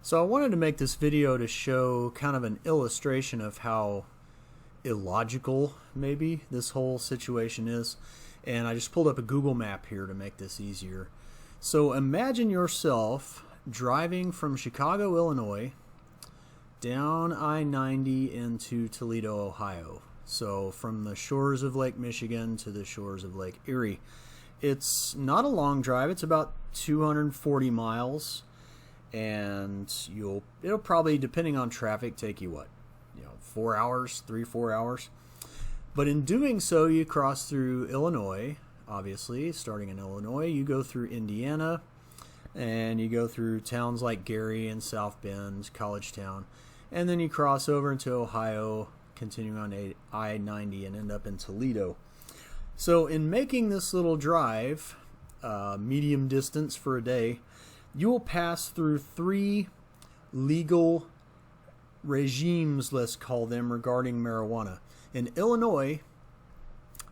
So I wanted to make this video to show kind of an illustration of how illogical maybe this whole situation is. And I just pulled up a Google map here to make this easier. So imagine yourself driving from Chicago, Illinois down I-90 into Toledo, Ohio. So from the shores of Lake Michigan to the shores of Lake Erie. It's not a long drive. It's about 240 miles. And it'll probably, depending on traffic, take you 4 hours, 3-4 hours. But in doing so, you cross through Illinois, obviously. Starting in Illinois, you go through Indiana, and you go through towns like Gary and South Bend, Collegetown, and then you cross over into Ohio, continuing on I-90, and end up in Toledo. So in making this little drive, medium distance for a day, you will pass through 3 legal regimes, let's call them, regarding marijuana. In Illinois,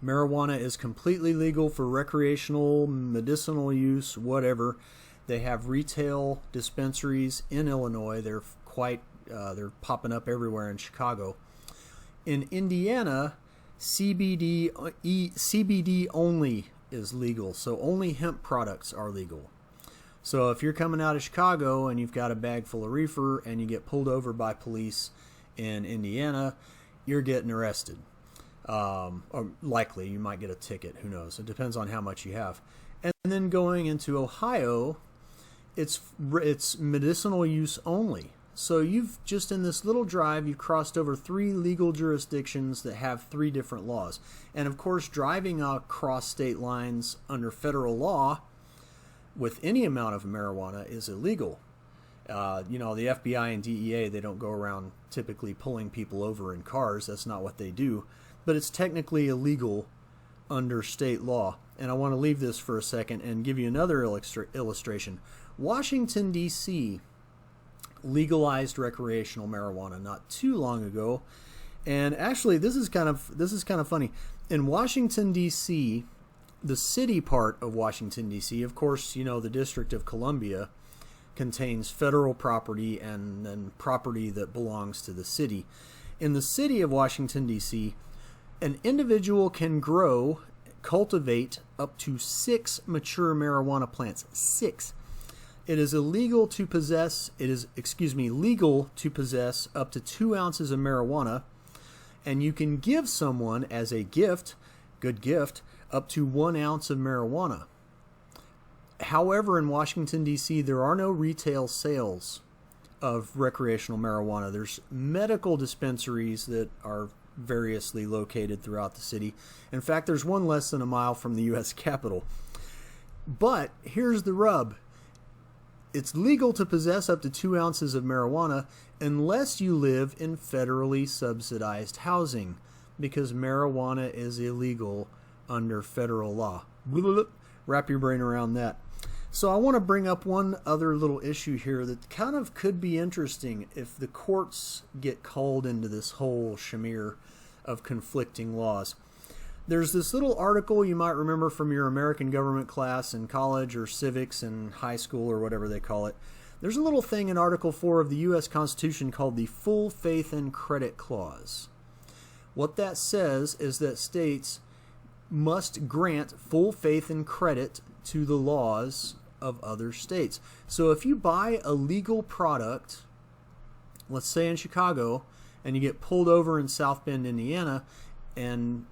marijuana is completely legal for recreational, medicinal use, whatever. They have retail dispensaries in Illinois. They're popping up everywhere in Chicago. In Indiana, CBD only is legal, so only hemp products are legal. So if you're coming out of Chicago and you've got a bag full of reefer and you get pulled over by police in Indiana, you're getting arrested. Or likely, you might get a ticket. Who knows? It depends on how much you have. And then going into Ohio, it's medicinal use only. So you've just in this little drive, you've crossed over 3 legal jurisdictions that have 3 different laws. And of course, driving across state lines under federal law with any amount of marijuana is illegal. The FBI and DEA, they don't go around typically pulling people over in cars. That's not what they do. But it's technically illegal under state law. And I want to leave this for a second and give you another illustration. Washington, D.C. legalized recreational marijuana not too long ago. And actually, this is kind of funny. In Washington, D.C., the city part of Washington, D.C., of course, the District of Columbia contains federal property and then property that belongs to the city. In the city of Washington, D.C., an individual can cultivate up to 6 mature marijuana plants. 6. It is legal to possess up to 2 ounces of marijuana, and you can give someone as a gift, good gift, up to 1 ounce of marijuana. However, in Washington, D.C., there are no retail sales of recreational marijuana. There's medical dispensaries that are variously located throughout the city. In fact, there's one less than a mile from the U.S. Capitol. But here's the rub. It's legal to possess up to 2 ounces of marijuana unless you live in federally subsidized housing, because marijuana is illegal under federal law. Wrap your brain around that. So I want to bring up one other little issue here that kind of could be interesting if the courts get called into this whole smear of conflicting laws. There's this little article you might remember from your American government class in college or civics in high school or whatever they call it. There's a little thing in Article 4 of the U.S. Constitution called the Full Faith and Credit Clause. What that says is that states must grant full faith and credit to the laws of other states. So if you buy a legal product, let's say in Chicago, and you get pulled over in South Bend, Indiana, and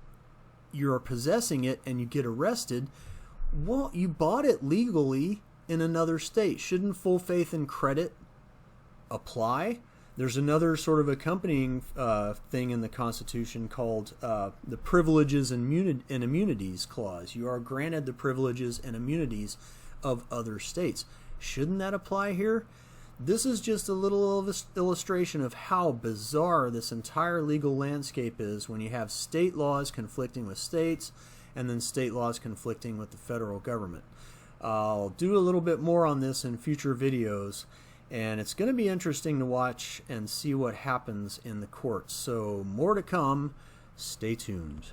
you're possessing it and you get arrested, well, you bought it legally in another state. Shouldn't full faith and credit apply? There's another sort of accompanying thing in the Constitution called the Privileges and Immunities Clause. You are granted the privileges and immunities of other states. Shouldn't that apply here? This is just a little illustration of how bizarre this entire legal landscape is when you have state laws conflicting with states and then state laws conflicting with the federal government. I'll do a little bit more on this in future videos. And it's going to be interesting to watch and see what happens in the courts. So more to come. Stay tuned.